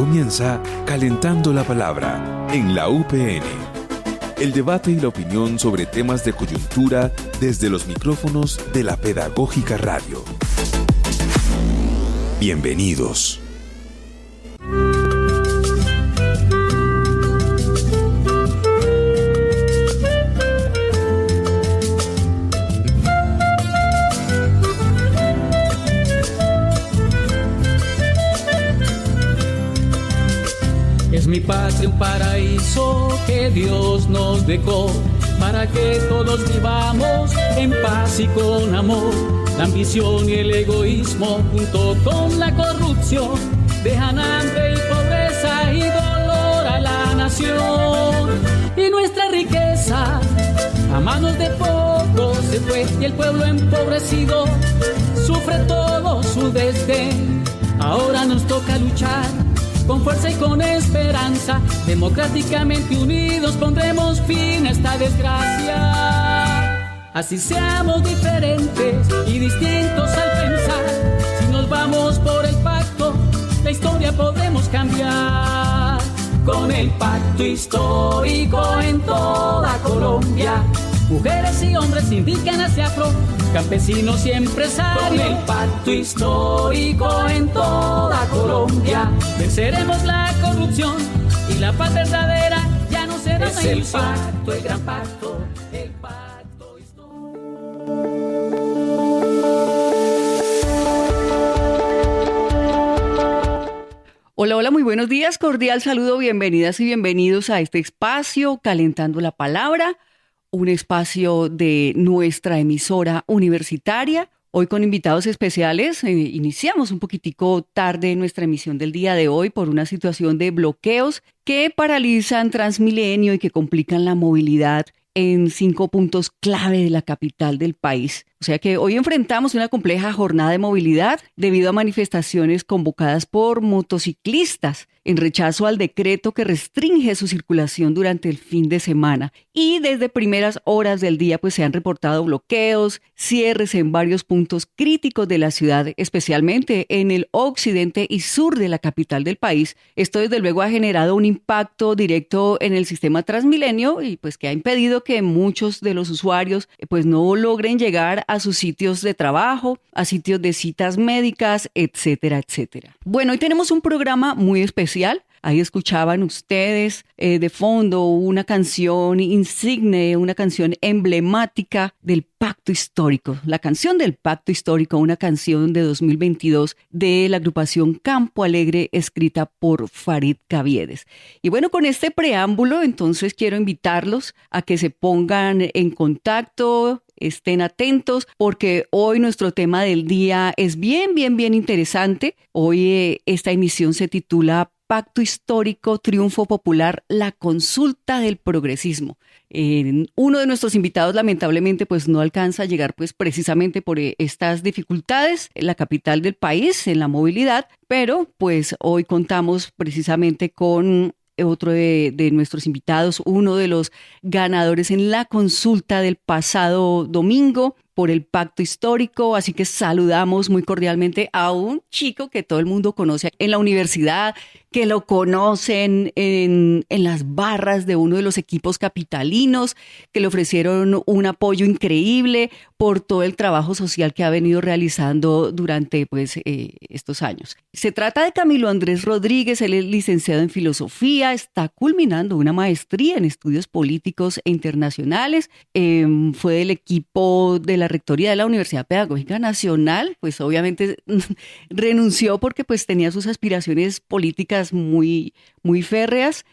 comienza Calentando la Palabra en la UPN. El debate y la opinión sobre temas de coyuntura desde los micrófonos de la Pedagógica Radio. Bienvenidos. Es mi patria un paraíso que Dios nos dejó para que todos vivamos en paz y con amor. La ambición y el egoísmo junto con la corrupción dejan hambre y pobreza y dolor a la nación. Y nuestra riqueza a manos de pocos se fue y el pueblo empobrecido sufre todo su desdén. Ahora nos toca luchar con fuerza y con esperanza, democráticamente unidos pondremos fin a esta desgracia. Así seamos diferentes y distintos al pensar, si nos vamos por el pacto, la historia podemos cambiar. Con el pacto histórico en toda Colombia, mujeres y hombres, indígenas y afro, campesinos y empresarios. Con el pacto histórico en toda Colombia, venceremos la corrupción y la paz verdadera ya no será una ilusión. El pacto, el gran pacto, el pacto histórico. Hola, hola, muy buenos días, cordial saludo, bienvenidas y bienvenidos a este espacio Calentando la Palabra, un espacio de nuestra emisora universitaria. Hoy con invitados especiales, iniciamos un poquitico tarde nuestra emisión del día de hoy por una situación de bloqueos que paralizan Transmilenio y que complican la movilidad en 5 puntos clave de la capital del país. O sea que hoy enfrentamos una compleja jornada de movilidad debido a manifestaciones convocadas por motociclistas en rechazo al decreto que restringe su circulación durante el fin de semana. Y desde primeras horas del día pues se han reportado bloqueos, cierres en varios puntos críticos de la ciudad, especialmente en el occidente y sur de la capital del país. Esto desde luego ha generado un impacto directo en el sistema Transmilenio y pues que ha impedido que muchos de los usuarios pues no logren llegar a sus sitios de trabajo, a sitios de citas médicas, etcétera, etcétera. Bueno, hoy tenemos un programa muy especial. Ahí escuchaban ustedes de fondo una canción insigne, una canción emblemática del Pacto Histórico. La canción del Pacto Histórico, una canción de 2022 de la agrupación Campo Alegre, escrita por Farid Caviedes. Y bueno, con este preámbulo, entonces quiero invitarlos a que se pongan en contacto, estén atentos, porque hoy nuestro tema del día es bien interesante. Hoy esta emisión se titula Pacto Histórico, Triunfo Popular, la consulta del progresismo. Uno de nuestros invitados lamentablemente pues no alcanza a llegar pues precisamente por estas dificultades en la capital del país, en la movilidad, pero pues hoy contamos precisamente con otro de nuestros invitados, uno de los ganadores en la consulta del pasado domingo por el Pacto Histórico, así que saludamos muy cordialmente a un chico que todo el mundo conoce en la universidad, que lo conocen en las barras de uno de los equipos capitalinos, que le ofrecieron un apoyo increíble por todo el trabajo social que ha venido realizando durante estos años. Se trata de Camilo Andrés Rodríguez, él es licenciado en Filosofía, está culminando una maestría en Estudios Políticos e Internacionales, fue del equipo de la Rectoría de la Universidad Pedagógica Nacional, pues obviamente renunció porque pues tenía sus aspiraciones políticas muy férreas.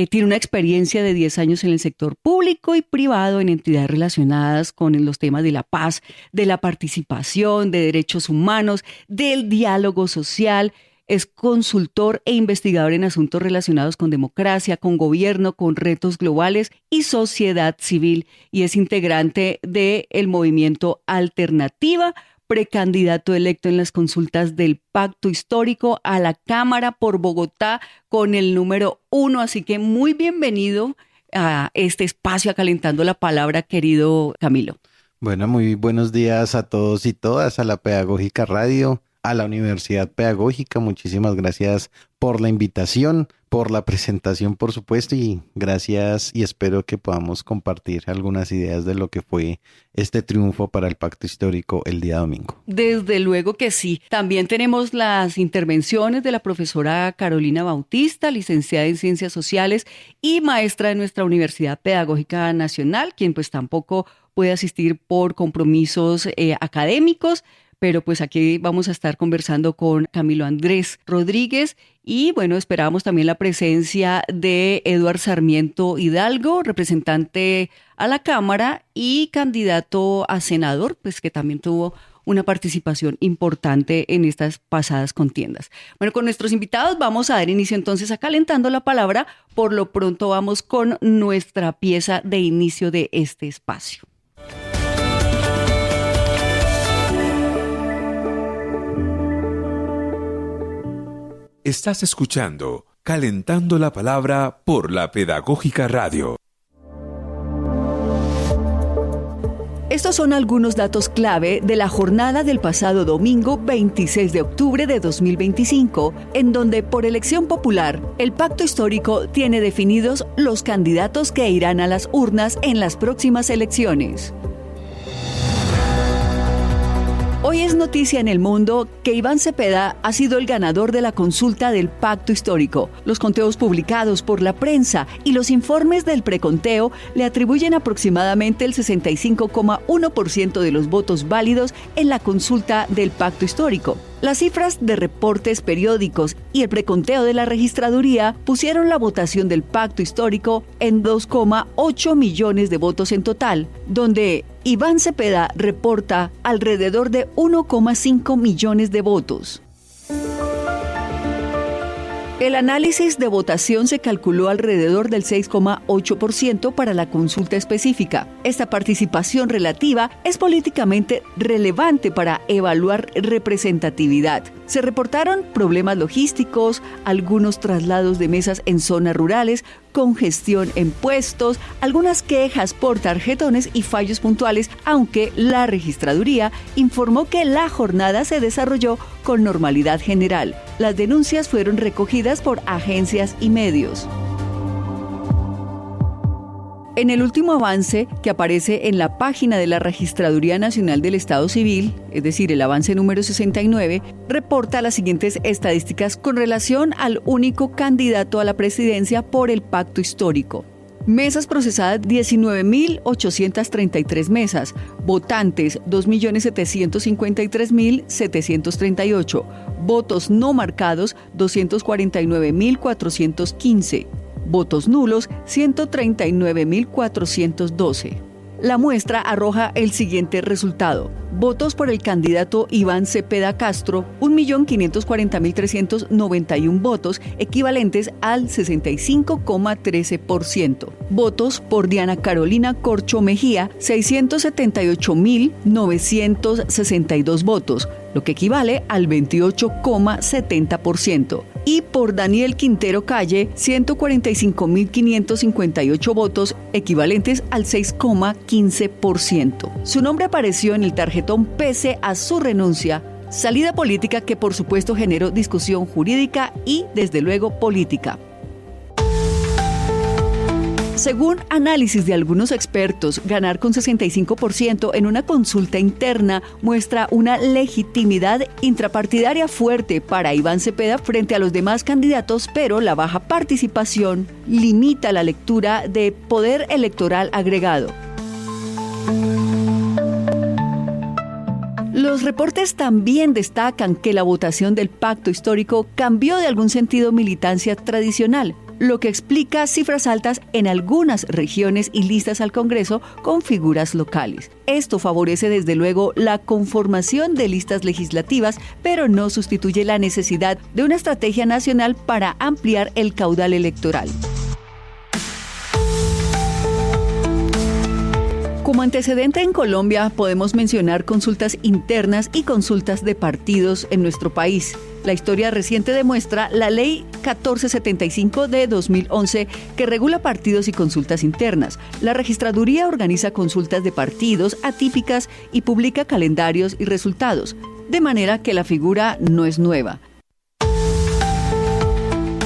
Tiene una experiencia de 10 años en el sector público y privado en entidades relacionadas con los temas de la paz, de la participación, de derechos humanos, del diálogo social. Es consultor e investigador en asuntos relacionados con democracia, con gobierno, con retos globales y sociedad civil, y es integrante del movimiento Alternativa, precandidato electo en las consultas del Pacto Histórico a la Cámara por Bogotá con el número 1. Así que muy bienvenido a este espacio, a Calentando la Palabra, querido Camilo. Bueno, muy buenos días a todos y todas, a la Pedagógica Radio, a la Universidad Pedagógica. Muchísimas gracias por la invitación, por la presentación, por supuesto, y gracias, y espero que podamos compartir algunas ideas de lo que fue este triunfo para el Pacto Histórico el día domingo. Desde luego que sí. También tenemos las intervenciones de la profesora Carolina Bautista, licenciada en Ciencias Sociales y maestra de nuestra Universidad Pedagógica Nacional, quien pues tampoco puede asistir por compromisos académicos, pero pues aquí vamos a estar conversando con Camilo Andrés Rodríguez y bueno, esperamos también la presencia de Eduard Sarmiento Hidalgo, representante a la Cámara y candidato a senador, pues que también tuvo una participación importante en estas pasadas contiendas. Bueno, con nuestros invitados vamos a dar inicio entonces a Calentando la Palabra. Por lo pronto vamos con nuestra pieza de inicio de este espacio. Estás escuchando Calentando la Palabra por la Pedagógica Radio. Estos son algunos datos clave de la jornada del pasado domingo 26 de octubre de 2025, en donde por elección popular, el Pacto Histórico tiene definidos los candidatos que irán a las urnas en las próximas elecciones. Hoy es noticia en el mundo que Iván Cepeda ha sido el ganador de la consulta del Pacto Histórico. Los conteos publicados por la prensa y los informes del preconteo le atribuyen aproximadamente el 65,1% de los votos válidos en la consulta del Pacto Histórico. Las cifras de reportes periódicos y el preconteo de la registraduría pusieron la votación del Pacto Histórico en 2,8 millones de votos en total, donde Iván Cepeda reporta alrededor de 1,5 millones de votos. El análisis de votación se calculó alrededor del 6,8% para la consulta específica. Esta participación relativa es políticamente relevante para evaluar representatividad. Se reportaron problemas logísticos, algunos traslados de mesas en zonas rurales, congestión en puestos, algunas quejas por tarjetones y fallos puntuales, aunque la registraduría informó que la jornada se desarrolló con normalidad general. Las denuncias fueron recogidas por agencias y medios. En el último avance que aparece en la página de la Registraduría Nacional del Estado Civil, es decir, el avance número 69, reporta las siguientes estadísticas con relación al único candidato a la presidencia por el Pacto Histórico. Mesas procesadas 19.833 mesas, votantes 2.753.738, votos no marcados 249.415. Votos nulos, 139.412. La muestra arroja el siguiente resultado. Votos por el candidato Iván Cepeda Castro, 1.540.391 votos, equivalentes al 65,13%. Votos por Diana Carolina Corcho Mejía, 678.962 votos, lo que equivale al 28,70%. Y por Daniel Quintero Calle, 145.558 votos, equivalentes al 6,15%. Su nombre apareció en el tarjetón pese a su renuncia, salida política que por supuesto generó discusión jurídica y desde luego política. Según análisis de algunos expertos, ganar con 65% en una consulta interna muestra una legitimidad intrapartidaria fuerte para Iván Cepeda frente a los demás candidatos, pero la baja participación limita la lectura de poder electoral agregado. Los reportes también destacan que la votación del Pacto Histórico cambió de algún sentido militancia tradicional, lo que explica cifras altas en algunas regiones y listas al Congreso con figuras locales. Esto favorece desde luego la conformación de listas legislativas, pero no sustituye la necesidad de una estrategia nacional para ampliar el caudal electoral. Como antecedente en Colombia podemos mencionar consultas internas y consultas de partidos en nuestro país. La historia reciente demuestra la Ley 1475 de 2011 que regula partidos y consultas internas. La registraduría organiza consultas de partidos atípicas y publica calendarios y resultados. de manera que la figura no es nueva.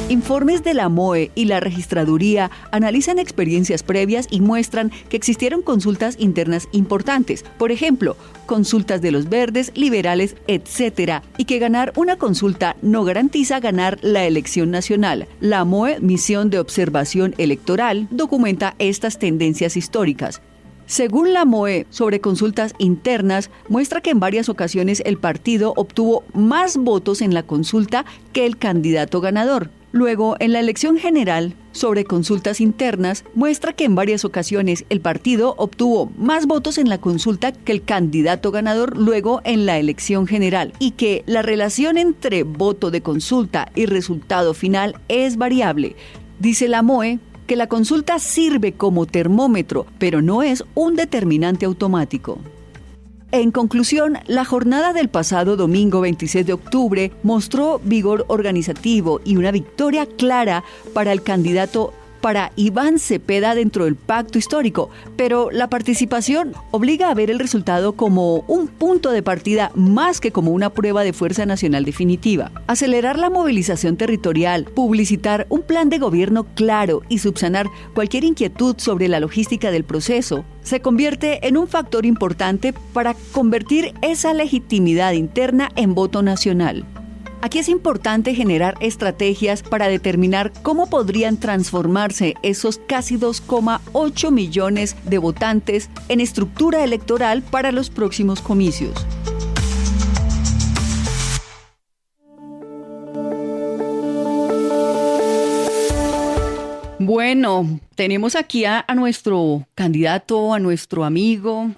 Informes de la MOE y la Registraduría analizan experiencias previas y muestran que existieron consultas internas importantes, por ejemplo, consultas de los verdes, liberales, etc., y que ganar una consulta no garantiza ganar la elección nacional. La MOE, Misión de Observación Electoral, documenta estas tendencias históricas. Según la MOE, sobre consultas internas, muestra que en varias ocasiones el partido obtuvo más votos en la consulta que el candidato ganador. Luego, en la elección general, sobre consultas internas, muestra que en varias ocasiones el partido obtuvo más votos en la consulta que el candidato ganador luego en la elección general, y que la relación entre voto de consulta y resultado final es variable. Dice la MOE que la consulta sirve como termómetro, pero no es un determinante automático. En conclusión, la jornada del pasado domingo 26 de octubre mostró vigor organizativo y una victoria clara para el candidato para Iván Cepeda dentro del pacto histórico, pero la participación obliga a ver el resultado como un punto de partida más que como una prueba de fuerza nacional definitiva. Acelerar la movilización territorial, publicitar un plan de gobierno claro y subsanar cualquier inquietud sobre la logística del proceso se convierte en un factor importante para convertir esa legitimidad interna en voto nacional. Aquí es importante generar estrategias para determinar cómo podrían transformarse esos casi 2,8 millones de votantes en estructura electoral para los próximos comicios. Bueno, tenemos aquí a nuestro candidato, a nuestro amigo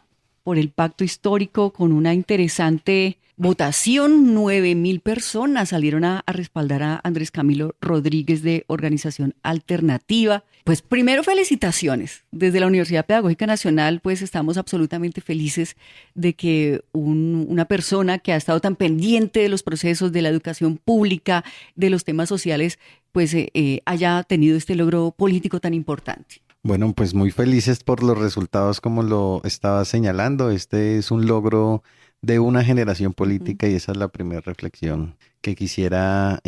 por el pacto histórico con una interesante votación. 9,000 personas salieron a respaldar a Andrés Camilo Rodríguez de Organización Alternativa. Pues primero, felicitaciones. Desde la Universidad Pedagógica Nacional, pues estamos absolutamente felices de que una persona que ha estado tan pendiente de los procesos de la educación pública, de los temas sociales, pues haya tenido este logro político tan importante. Bueno, pues muy felices por los resultados como lo estaba señalando. Este es un logro de una generación política y esa es la primera reflexión que quisiera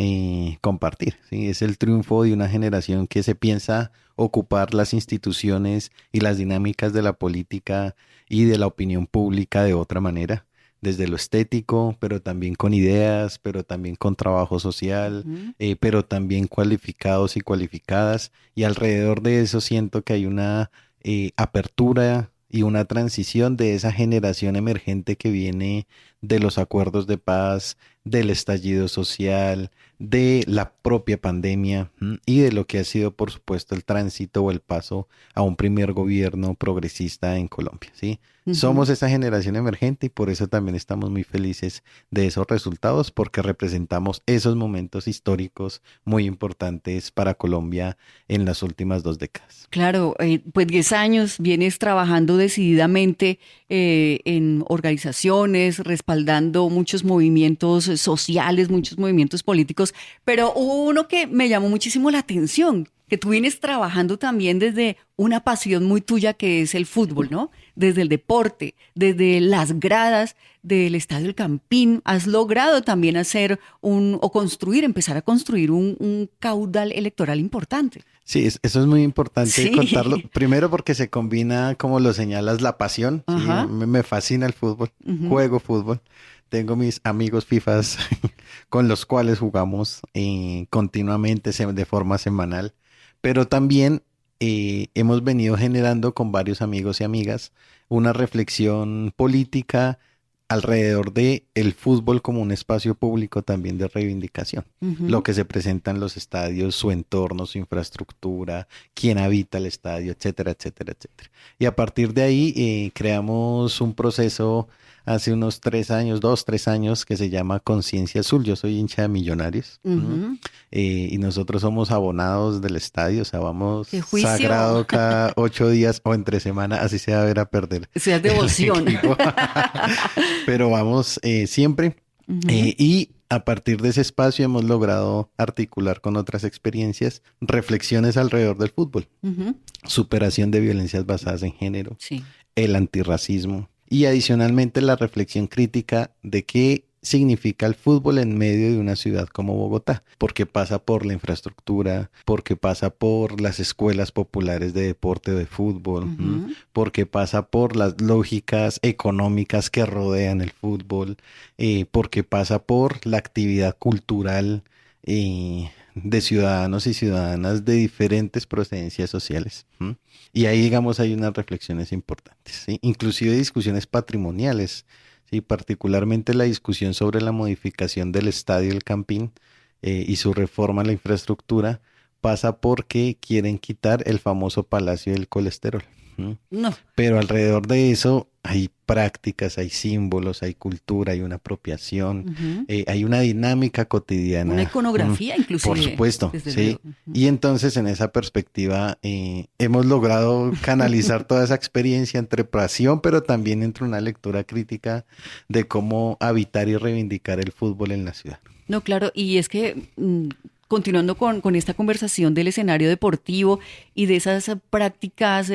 compartir, ¿sí? Es el triunfo de una generación que se piensa ocupar las instituciones y las dinámicas de la política y de la opinión pública de otra manera, desde lo estético, pero también con ideas, pero también con trabajo social, pero también cualificados y cualificadas, y alrededor de eso siento que hay una apertura y una transición de esa generación emergente que viene de los acuerdos de paz, del estallido social, de la propia pandemia y de lo que ha sido, por supuesto, el tránsito o el paso a un primer gobierno progresista en Colombia, ¿sí? Somos esa generación emergente y por eso también estamos muy felices de esos resultados, porque representamos esos momentos históricos muy importantes para Colombia en las últimas 2 décadas. Claro, pues 10 años vienes trabajando decididamente en organizaciones, respaldando muchos movimientos sociales, muchos movimientos políticos, pero hubo uno que me llamó muchísimo la atención, que tú vienes trabajando también desde una pasión muy tuya que es el fútbol, ¿no? Desde el deporte, desde las gradas del Estadio El Campín, has logrado también empezar a construir un caudal electoral importante. Sí, eso es muy importante contarlo. Primero porque se combina, como lo señalas, la pasión. ¿Sí? Me fascina el fútbol, juego fútbol. Tengo mis amigos FIFAs con los cuales jugamos continuamente de forma semanal. Pero también hemos venido generando con varios amigos y amigas una reflexión política alrededor de el fútbol como un espacio público también de reivindicación. Lo que se presenta en los estadios, su entorno, su infraestructura, quién habita el estadio, etcétera, etcétera, etcétera. Y a partir de ahí creamos un proceso hace unos 3 años, que se llama Conciencia Azul. Yo soy hincha de Millonarios y nosotros somos abonados del estadio, o sea, vamos sagrado cada 8 días o entre semana, así se va a ver a perder. O sea, devoción. Pero vamos siempre y a partir de ese espacio hemos logrado articular con otras experiencias reflexiones alrededor del fútbol, superación de violencias basadas en género, el antirracismo, y adicionalmente la reflexión crítica de que significa el fútbol en medio de una ciudad como Bogotá, porque pasa por la infraestructura, porque pasa por las escuelas populares de deporte de fútbol, porque pasa por las lógicas económicas que rodean el fútbol, porque pasa por la actividad cultural de ciudadanos y ciudadanas de diferentes procedencias sociales. Y ahí, digamos, hay unas reflexiones importantes, ¿sí? Inclusive discusiones patrimoniales, ¿sí? Particularmente la discusión sobre la modificación del estadio El Campín y su reforma a la infraestructura pasa porque quieren quitar el famoso Palacio del Colesterol. No. Pero alrededor de eso hay prácticas, hay símbolos, hay cultura, hay una apropiación, hay una dinámica cotidiana. Una iconografía inclusive. Por supuesto, sí. Luego. Y entonces en esa perspectiva hemos logrado canalizar toda esa experiencia entre pasión, pero también entre una lectura crítica de cómo habitar y reivindicar el fútbol en la ciudad. No, claro, y es que continuando con esta conversación del escenario deportivo y de esas prácticas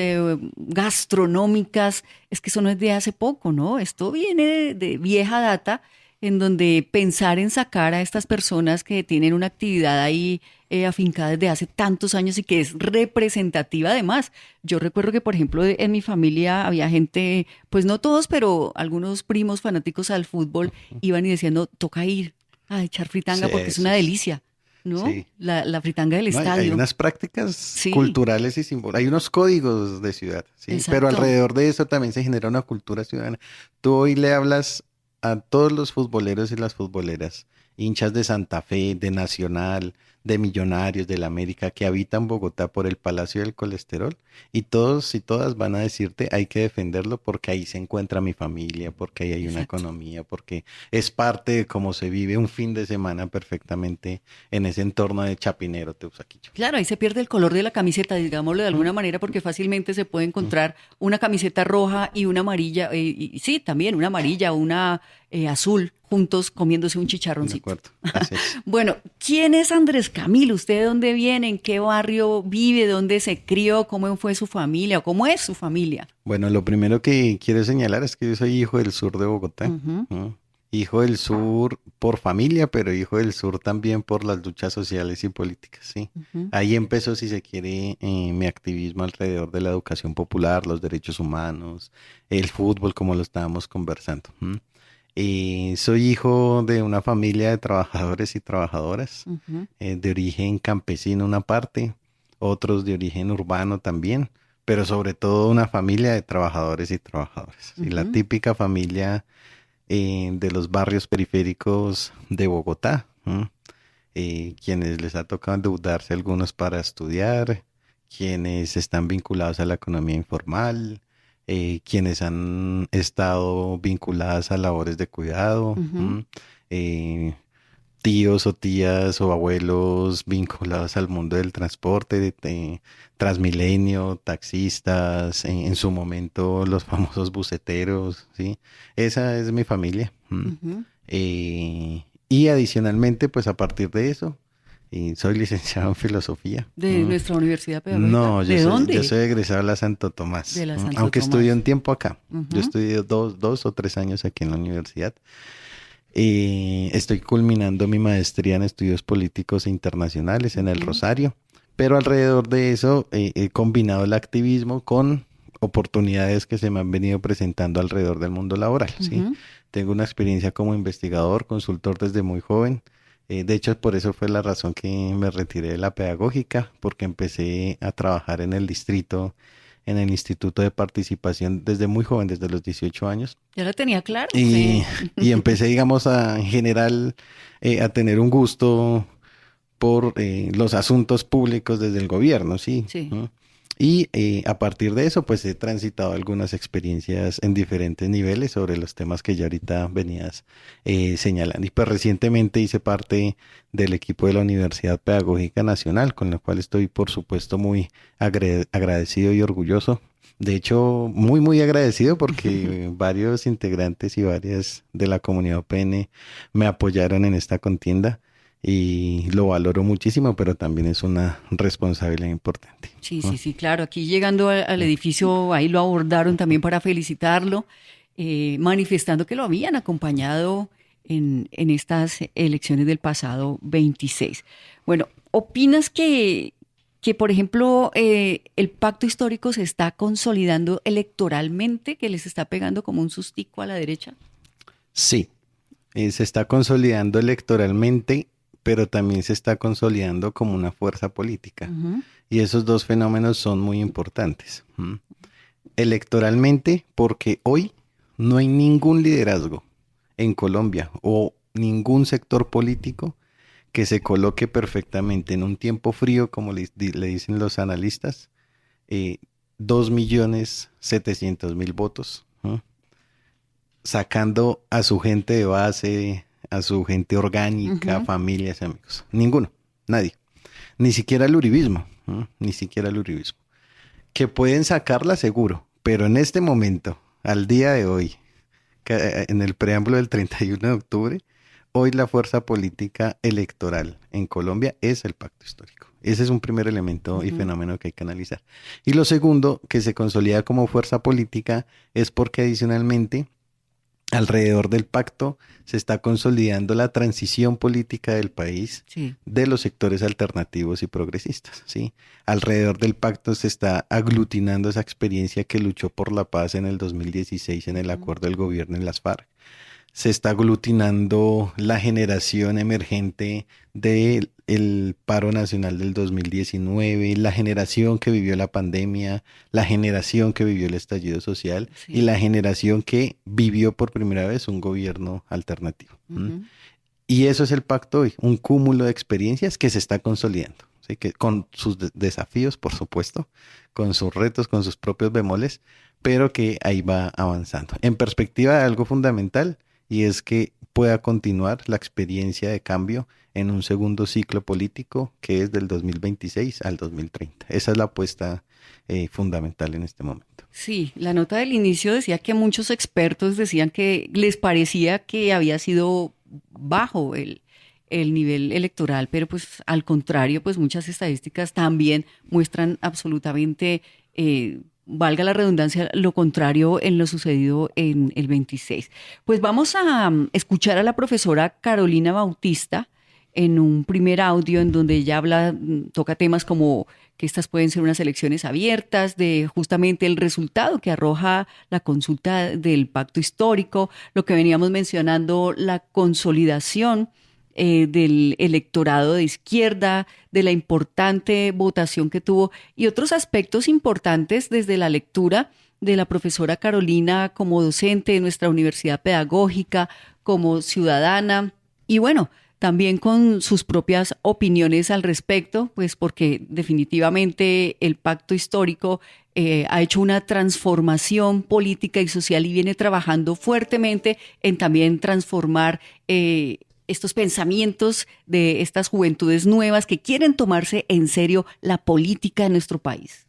gastronómicas, es que eso no es de hace poco, ¿no? Esto viene de vieja data, en donde pensar en sacar a estas personas que tienen una actividad ahí afincada desde hace tantos años y que es representativa además. Yo recuerdo que, por ejemplo, en mi familia había gente, pues no todos, pero algunos primos fanáticos al fútbol iban y decían, no, toca ir a echar fritanga porque es una delicia. ¿No? Sí. La fritanga del estadio. Hay unas prácticas culturales y simbólicas, hay unos códigos de ciudad, ¿sí? Pero alrededor de eso también se genera una cultura ciudadana. Tú hoy le hablas a todos los futboleros y las futboleras, hinchas de Santa Fe, de Nacional, de Millonarios, del América, que habitan Bogotá por el Palacio del Colesterol, y todos y todas van a decirte, hay que defenderlo porque ahí se encuentra mi familia, porque ahí hay una economía, porque es parte de cómo se vive un fin de semana perfectamente en ese entorno de Chapinero, Teusaquillo. Claro, ahí se pierde el color de la camiseta, digámoslo de alguna manera, porque fácilmente se puede encontrar una camiseta roja y una amarilla, y sí, también una amarilla, una azul, juntos comiéndose un chicharroncito. De acuerdo, así es. Bueno, ¿quién es Andrés Camilo? ¿Usted de dónde viene? ¿En qué barrio vive? ¿Dónde se crió? ¿Cómo fue su familia? ¿O cómo es su familia? Bueno, lo primero que quiero señalar es que yo soy hijo del sur de Bogotá. Hijo del sur por familia, pero hijo del sur también por las luchas sociales y políticas, ¿sí? Ahí empezó, si se quiere, mi activismo alrededor de la educación popular, los derechos humanos, el fútbol, como lo estábamos conversando. Soy hijo de una familia de trabajadores y trabajadoras, de origen campesino una parte, otros de origen urbano también, pero sobre todo una familia de trabajadores y trabajadoras. Y la típica familia de los barrios periféricos de Bogotá, quienes les ha tocado endeudarse algunos para estudiar, quienes están vinculados a la economía informal, quienes han estado vinculadas a labores de cuidado, tíos o tías o abuelos vinculados al mundo del transporte, Transmilenio, taxistas, en su momento los famosos buceteros, ¿sí? Esa es mi familia. Y adicionalmente, pues a partir de eso, soy licenciado en filosofía. ¿De nuestra universidad pedagógica? No, ¿De dónde? Yo soy egresado de la Santo Tomás. De la Santo aunque Tomás. estudié un tiempo acá. Yo estudié dos o tres años aquí en la universidad. Estoy culminando mi maestría en estudios políticos e internacionales en el Rosario. Pero alrededor de eso he combinado el activismo con oportunidades que se me han venido presentando alrededor del mundo laboral, ¿sí? Tengo una experiencia como investigador, consultor desde muy joven. De hecho, por eso fue la razón que me retiré de la pedagógica, porque empecé a trabajar en el distrito, en el Instituto de Participación desde muy joven, desde los 18 años. Ya lo tenía claro. Y empecé, digamos, en general a tener un gusto por los asuntos públicos desde el gobierno, ¿sí? Y a partir de eso, pues he transitado algunas experiencias en diferentes niveles sobre los temas que ya ahorita venías señalando. Y pues recientemente hice parte del equipo de la Universidad Pedagógica Nacional, con lo cual estoy, por supuesto, muy agradecido y orgulloso. De hecho, muy, muy agradecido porque varios integrantes y varias de la comunidad UPN me apoyaron en esta contienda. Y lo valoro muchísimo, pero también es una responsabilidad importante. Sí, claro. Aquí llegando al edificio, ahí lo abordaron también para felicitarlo, manifestando que lo habían acompañado en estas elecciones del pasado 26. Bueno, ¿opinas que por ejemplo, el pacto histórico se está consolidando electoralmente, que les está pegando como un sustico a la derecha? Sí, se está consolidando electoralmente, pero también se está consolidando como una fuerza política. Uh-huh. Y esos dos fenómenos son muy importantes. Electoralmente, porque hoy no hay ningún liderazgo en Colombia o ningún sector político que se coloque perfectamente en un tiempo frío, como le dicen los analistas, 2.700.000 votos, sacando a su gente de base, a su gente orgánica, familias, amigos. Ninguno, nadie. Ni siquiera el uribismo, ni siquiera el uribismo. Que pueden sacarla seguro, pero en este momento, al día de hoy, en el preámbulo del 31 de octubre, hoy la fuerza política electoral en Colombia es el pacto histórico. Ese es un primer elemento y fenómeno que hay que analizar. Y lo segundo, que se consolida como fuerza política, es porque adicionalmente alrededor del pacto se está consolidando la transición política del país, sí, de los sectores alternativos y progresistas, ¿sí? Alrededor del pacto se está aglutinando esa experiencia que luchó por la paz en el 2016 en el acuerdo del gobierno en las FARC. Se está aglutinando la generación emergente del paro nacional del 2019, la generación que vivió la pandemia, la generación que vivió el estallido social, sí, y la generación que vivió por primera vez un gobierno alternativo. Y eso es el pacto hoy, un cúmulo de experiencias que se está consolidando, ¿sí? Que con sus desafíos, por supuesto, con sus retos, con sus propios bemoles, pero que ahí va avanzando. En perspectiva de algo fundamental, y es que pueda continuar la experiencia de cambio en un segundo ciclo político que es del 2026 al 2030. Esa es la apuesta fundamental en este momento. Sí, la nota del inicio decía que muchos expertos decían que les parecía que había sido bajo el nivel electoral, pero pues al contrario, pues muchas estadísticas también muestran absolutamente valga la redundancia, lo contrario en lo sucedido en el 26. Pues vamos a escuchar a la profesora Carolina Bautista en un primer audio en donde ella toca temas como que estas pueden ser unas elecciones abiertas, de justamente el resultado que arroja la consulta del pacto histórico, lo que veníamos mencionando, la consolidación del electorado de izquierda, de la importante votación que tuvo y otros aspectos importantes desde la lectura de la profesora Carolina como docente de nuestra universidad pedagógica, como ciudadana y bueno, también con sus propias opiniones al respecto, pues porque definitivamente el pacto histórico ha hecho una transformación política y social y viene trabajando fuertemente en también transformar estos pensamientos de estas juventudes nuevas que quieren tomarse en serio la política de nuestro país.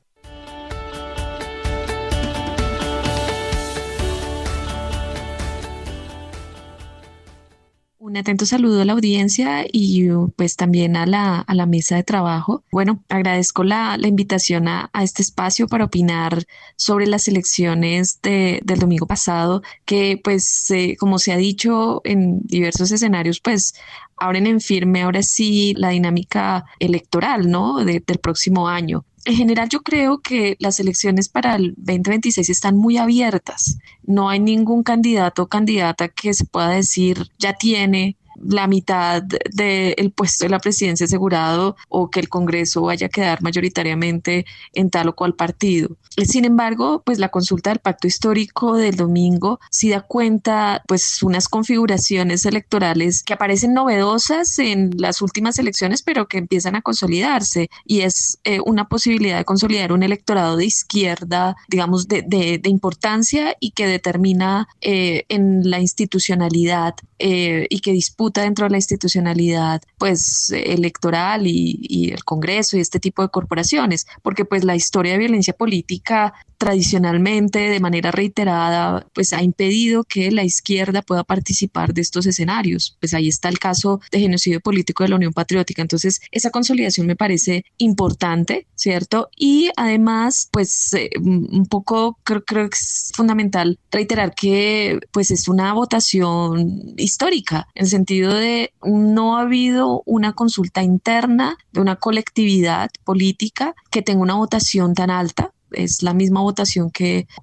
Un atento saludo a la audiencia y pues también a la mesa de trabajo. Bueno, agradezco la invitación a este espacio para opinar sobre las elecciones del domingo pasado, que pues como se ha dicho en diversos escenarios, pues abren en firme ahora sí la dinámica electoral, ¿no? Del próximo año. En general yo creo que las elecciones para el 2026 están muy abiertas. No hay ningún candidato o candidata que se pueda decir ya tiene la mitad del puesto de la presidencia asegurado o que el Congreso vaya a quedar mayoritariamente en tal o cual partido. Sin embargo, pues la consulta del pacto histórico del domingo sí da cuenta pues unas configuraciones electorales que aparecen novedosas en las últimas elecciones, pero que empiezan a consolidarse y es una posibilidad de consolidar un electorado de izquierda, digamos, de importancia y que determina en la institucionalidad y que disputa disputa dentro de la institucionalidad pues electoral y el Congreso y este tipo de corporaciones, porque pues la historia de violencia política tradicionalmente, de manera reiterada, pues ha impedido que la izquierda pueda participar de estos escenarios. Pues ahí está el caso de genocidio político de la Unión Patriótica. Entonces, esa consolidación me parece importante, ¿cierto? Y además, pues un poco creo que es fundamental reiterar que pues es una votación histórica, en el sentido de no ha habido una consulta interna de una colectividad política que tenga una votación tan alta. Es la misma votación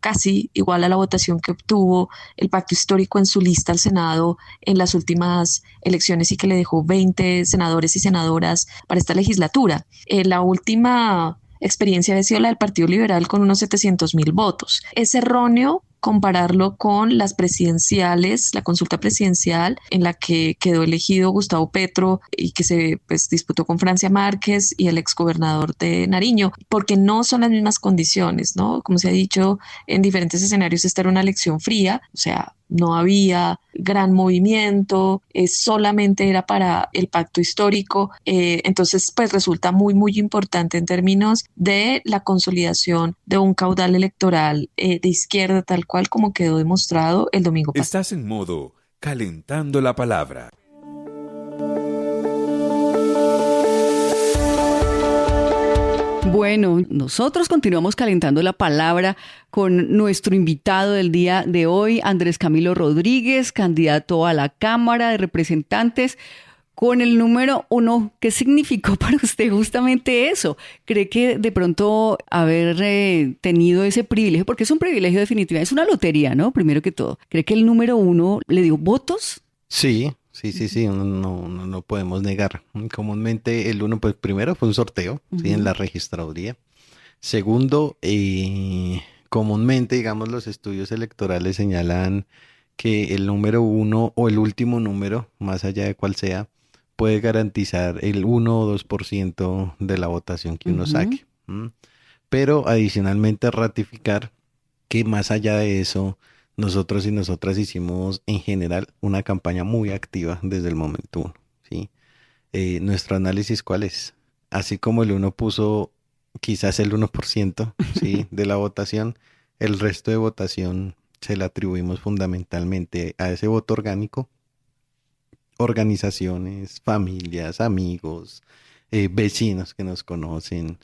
casi igual a la votación que obtuvo el Pacto Histórico en su lista al Senado en las últimas elecciones y que le dejó 20 senadores y senadoras para esta legislatura. La última experiencia había sido la del Partido Liberal con unos 700.000 votos. Es erróneo compararlo con las presidenciales, la consulta presidencial en la que quedó elegido Gustavo Petro y que se disputó con Francia Márquez y el exgobernador de Nariño, porque no son las mismas condiciones, ¿no? Como se ha dicho en diferentes escenarios, esta era una elección fría, o sea, no había gran movimiento, solamente era para el pacto histórico, entonces pues resulta muy muy importante en términos de la consolidación de un caudal electoral de izquierda tal cual como quedó demostrado el domingo pasado. Estás en modo calentando la palabra. Bueno, nosotros continuamos calentando la palabra con nuestro invitado del día de hoy, Andrés Camilo Rodríguez, candidato a la Cámara de Representantes, con el número 1. ¿Qué significó para usted justamente eso? ¿Cree que de pronto haber tenido ese privilegio, porque es un privilegio definitivamente, es una lotería, ¿no? Primero que todo. ¿Cree que el número 1 le dio votos? Sí, no podemos negar. Comúnmente el 1, pues primero fue un sorteo, ¿sí? En la registraduría. Segundo, comúnmente, digamos, los estudios electorales señalan que el número 1 o el último número, más allá de cuál sea, puede garantizar el 1 o 2% de la votación que uno saque. Pero adicionalmente ratificar que más allá de eso, nosotros y nosotras hicimos en general una campaña muy activa desde el momento 1, ¿sí? Nuestro análisis, ¿cuál es? Así como el 1 puso quizás el 1%, ¿sí? de la votación, el resto de votación se la atribuimos fundamentalmente a ese voto orgánico, organizaciones, familias, amigos, vecinos que nos conocen,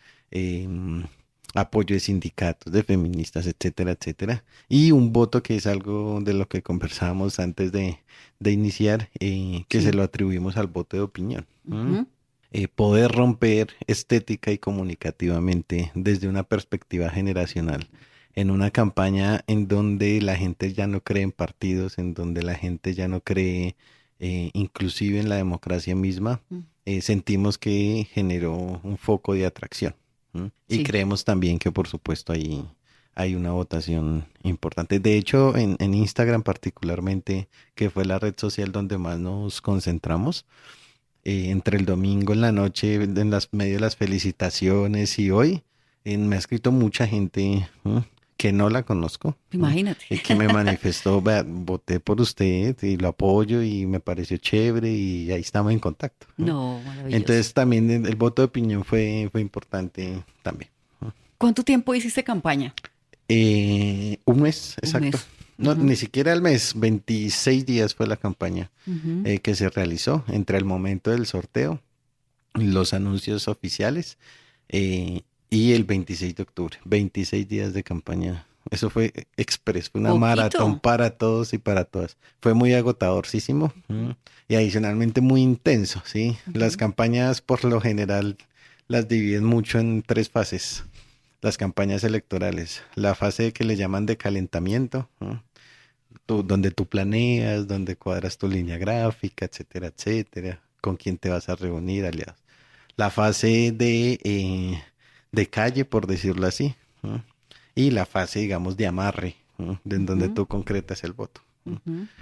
apoyo de sindicatos, de feministas, etcétera, etcétera. Y un voto que es algo de lo que conversábamos antes de iniciar, que se lo atribuimos al voto de opinión. Poder romper estética y comunicativamente desde una perspectiva generacional en una campaña en donde la gente ya no cree en partidos, en donde la gente ya no cree inclusive en la democracia misma, sentimos que generó un foco de atracción. Y creemos también que por supuesto hay una votación importante. De hecho, en Instagram particularmente, que fue la red social donde más nos concentramos, entre el domingo en la noche, en medio de las felicitaciones y hoy, me ha escrito mucha gente que no la conozco. Imagínate. Y que me manifestó, voté por usted y lo apoyo y me pareció chévere y ahí estamos en contacto. No, maravilloso. Entonces también el voto de opinión fue importante también. ¿Cuánto tiempo hiciste campaña? Un mes, exacto. Un mes. No, ni siquiera el mes, 26 días fue la campaña que se realizó entre el momento del sorteo, los anuncios oficiales y el 26 de octubre. 26 días de campaña. Eso fue express, fue una maratón para todos y para todas. Fue muy agotadorcísimo y adicionalmente muy intenso, ¿sí? Las campañas por lo general las dividen mucho en 3 fases. Las campañas electorales, la fase que le llaman de calentamiento, donde tú planeas, donde cuadras tu línea gráfica, etcétera, etcétera, con quién te vas a reunir, aliados. La fase de calle, por decirlo así, y la fase, digamos, de amarre, en donde tú concretas el voto.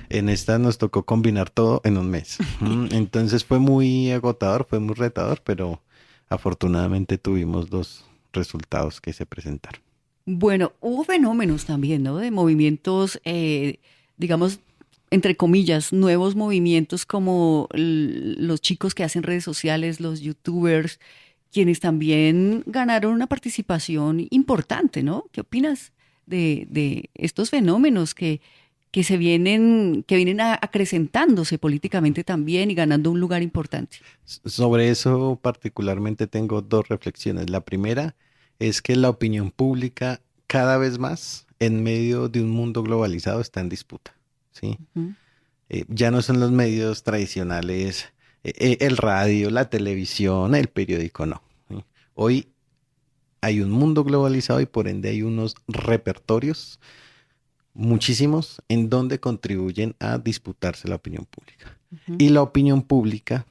En esta nos tocó combinar todo en un mes. Entonces fue muy agotador, fue muy retador, pero afortunadamente tuvimos 2 resultados que se presentaron. Bueno, hubo fenómenos también, ¿no? De movimientos, digamos, entre comillas, nuevos movimientos como los chicos que hacen redes sociales, los youtubers, quienes también ganaron una participación importante, ¿no? ¿Qué opinas de estos fenómenos que vienen acrecentándose políticamente también y ganando un lugar importante? Sobre eso particularmente tengo dos reflexiones. La primera es que la opinión pública cada vez más en medio de un mundo globalizado está en disputa, ¿sí? Ujú. Ya no son los medios tradicionales, el radio, la televisión, el periódico, no, ¿sí? Hoy hay un mundo globalizado y por ende hay unos repertorios, muchísimos, en donde contribuyen a disputarse la opinión pública. Ujú. Y la opinión pública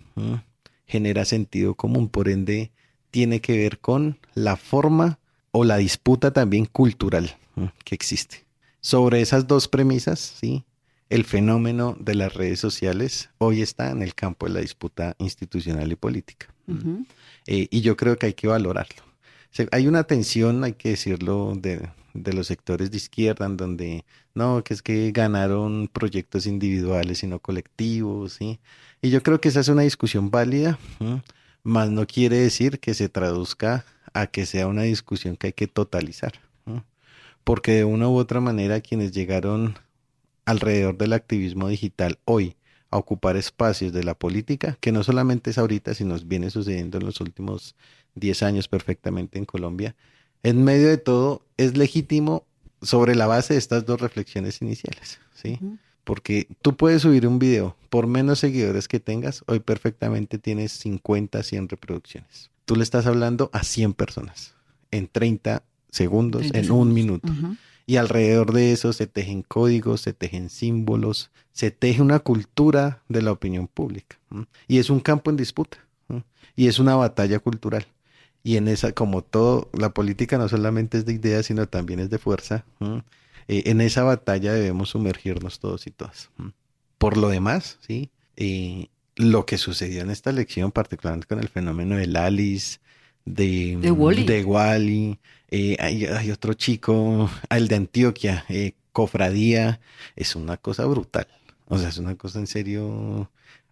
genera sentido común, por ende tiene que ver con la forma o la disputa también cultural que existe. Sobre esas dos premisas, ¿sí? El fenómeno de las redes sociales hoy está en el campo de la disputa institucional y política. Ujú. Y yo creo que hay que valorarlo. Hay una tensión, hay que decirlo, de los sectores de izquierda, en donde no, que es que ganaron proyectos individuales y no colectivos, ¿sí? Y yo creo que esa es una discusión válida, más no quiere decir que se traduzca a que sea una discusión que hay que totalizar, porque de una u otra manera quienes llegaron alrededor del activismo digital hoy a ocupar espacios de la política, que no solamente es ahorita, sino viene sucediendo en los últimos 10 años perfectamente en Colombia, en medio de todo es legítimo sobre la base de estas dos reflexiones iniciales, ¿sí? Ujú. Porque tú puedes subir un video, por menos seguidores que tengas, hoy perfectamente tienes 50, 100 reproducciones. Tú le estás hablando a 100 personas en 30 segundos, 30 en segundos. un minuto. Ujú. Y alrededor de eso se tejen códigos, se tejen símbolos, se teje una cultura de la opinión pública. Y es un campo en disputa. Y es una batalla cultural. Y en esa, como todo, la política no solamente es de ideas, sino también es de fuerza. En esa batalla debemos sumergirnos todos y todas. Por lo demás, ¿sí? Lo que sucedió en esta elección, particularmente con el fenómeno del Alice, De Wally. de Wally, hay otro chico, el de Antioquia, Cofradía, es una cosa brutal. O sea, es una cosa en serio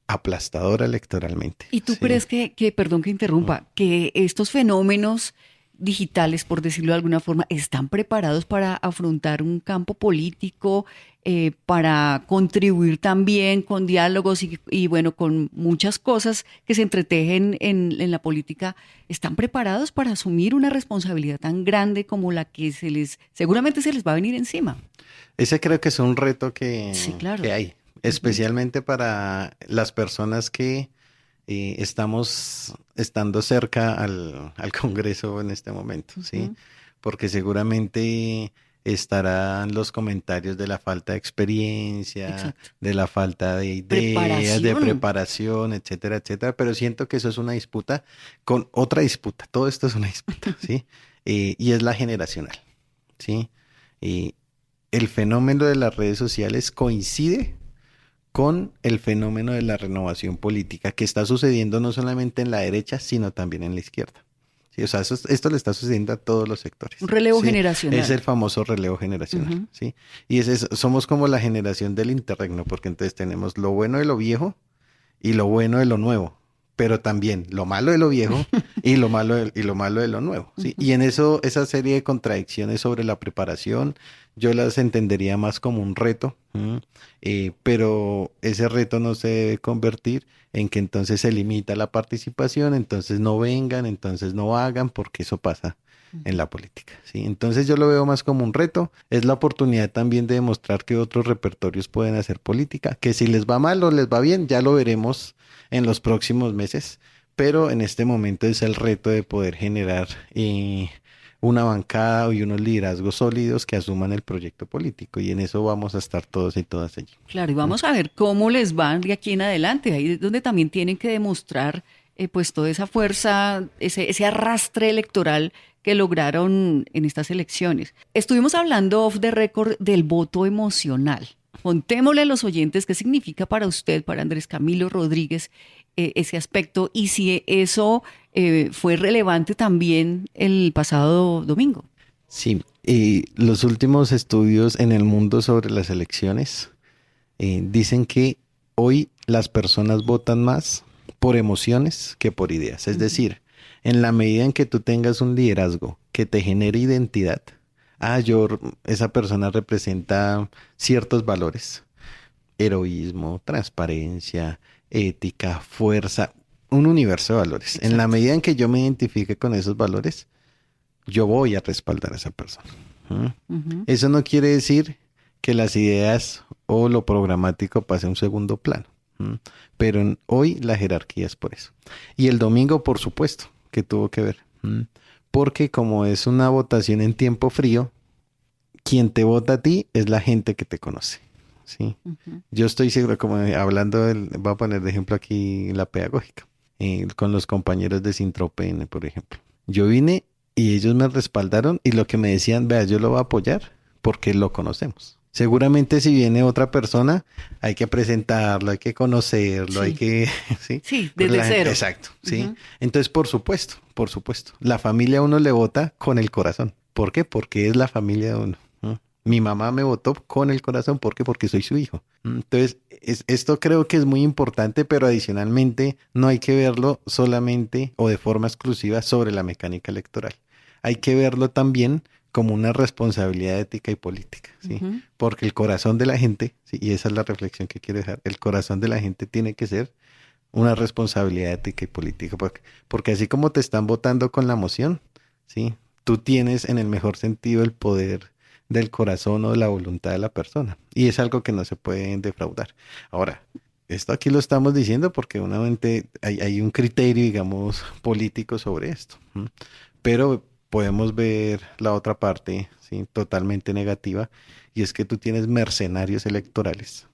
aplastadora electoralmente. ¿Y tú Sí. crees perdón que interrumpa, que estos fenómenos digitales, por decirlo de alguna forma, están preparados para afrontar un campo político, para contribuir también con diálogos y bueno, con muchas cosas que se entretejen en la política? ¿Están preparados para asumir una responsabilidad tan grande como la que seguramente se les va a venir encima? Ese creo que es un reto que, Sí, claro. que hay, especialmente para las personas que estamos estando cerca al Congreso en este momento, ¿sí? Ujú. Porque seguramente estarán los comentarios de la falta de experiencia, Exacto. de la falta de ideas, de Preparación. preparación, etcétera, etcétera. Pero siento que eso es una disputa con otra disputa. Todo esto es una disputa, ¿sí? Y es la generacional, ¿sí? El fenómeno de las redes sociales coincide con el fenómeno de la renovación política que está sucediendo no solamente en la derecha, sino también en la izquierda. Sí, o sea, esto le está sucediendo a todos los sectores. Un relevo Sí, generacional. es el famoso relevo generacional, Ujú. ¿sí? Y somos como la generación del interregno, porque entonces tenemos lo bueno de lo viejo y lo bueno de lo nuevo, pero también lo malo de lo viejo y lo malo de lo nuevo, ¿sí? Y en eso, esa serie de contradicciones sobre la preparación, yo las entendería más como un reto, pero ese reto no se debe convertir en que entonces se limita la participación, entonces no vengan, entonces no hagan, porque eso pasa en la política, ¿sí? Entonces yo lo veo más como un reto, es la oportunidad también de demostrar que otros repertorios pueden hacer política, que si les va mal o les va bien, ya lo veremos en los próximos meses, pero en este momento es el reto de poder generar una bancada y unos liderazgos sólidos que asuman el proyecto político, y en eso vamos a estar todos y todas allí. Claro, y vamos a ver cómo les van de aquí en adelante. Ahí es donde también tienen que demostrar pues toda esa fuerza, ese arrastre electoral que lograron en estas elecciones. Estuvimos hablando off the record del voto emocional. Contémosle a los oyentes qué significa para usted, para Andrés Camilo Rodríguez, ese aspecto, y si eso fue relevante también el pasado domingo. Sí, los últimos estudios en el mundo sobre las elecciones dicen que hoy las personas votan más por emociones que por ideas. Es decir, en la medida en que tú tengas un liderazgo que te genere identidad, esa persona representa ciertos valores, heroísmo, transparencia, ética, fuerza, un universo de valores. Exacto. En la medida en que yo me identifique con esos valores, yo voy a respaldar a esa persona. Eso no quiere decir que las ideas o lo programático pase a un segundo plano. Pero hoy la jerarquía es por eso. Y el domingo, por supuesto, que tuvo que ver. Porque como es una votación en tiempo frío, quien te vota a ti es la gente que te conoce. ¿Sí? Yo estoy seguro, como voy a poner de ejemplo aquí la pedagógica, con los compañeros de Sintropene, por ejemplo. Yo vine y ellos me respaldaron y lo que me decían, vea, yo lo voy a apoyar porque lo conocemos. Seguramente si viene otra persona, hay que presentarlo, hay que conocerlo, hay que... Sí, desde cero. Exacto, sí. Entonces, por supuesto, la familia a uno le vota con el corazón. ¿Por qué? Porque es la familia de uno. Mi mamá me votó con el corazón. ¿Por qué? Porque soy su hijo. Entonces, esto creo que es muy importante, pero adicionalmente no hay que verlo solamente o de forma exclusiva sobre la mecánica electoral. Hay que verlo también como una responsabilidad ética y política, ¿sí? Porque el corazón de la gente, ¿sí? Y esa es la reflexión que quiero dejar, el corazón de la gente tiene que ser una responsabilidad ética y política, porque así como te están votando con la emoción, ¿sí? Tú tienes en el mejor sentido el poder del corazón o de la voluntad de la persona, y es algo que no se puede defraudar. Ahora, esto aquí lo estamos diciendo porque obviamente hay un criterio, digamos, político sobre esto, pero podemos ver la otra parte, ¿sí? Totalmente negativa, y es que tú tienes mercenarios electorales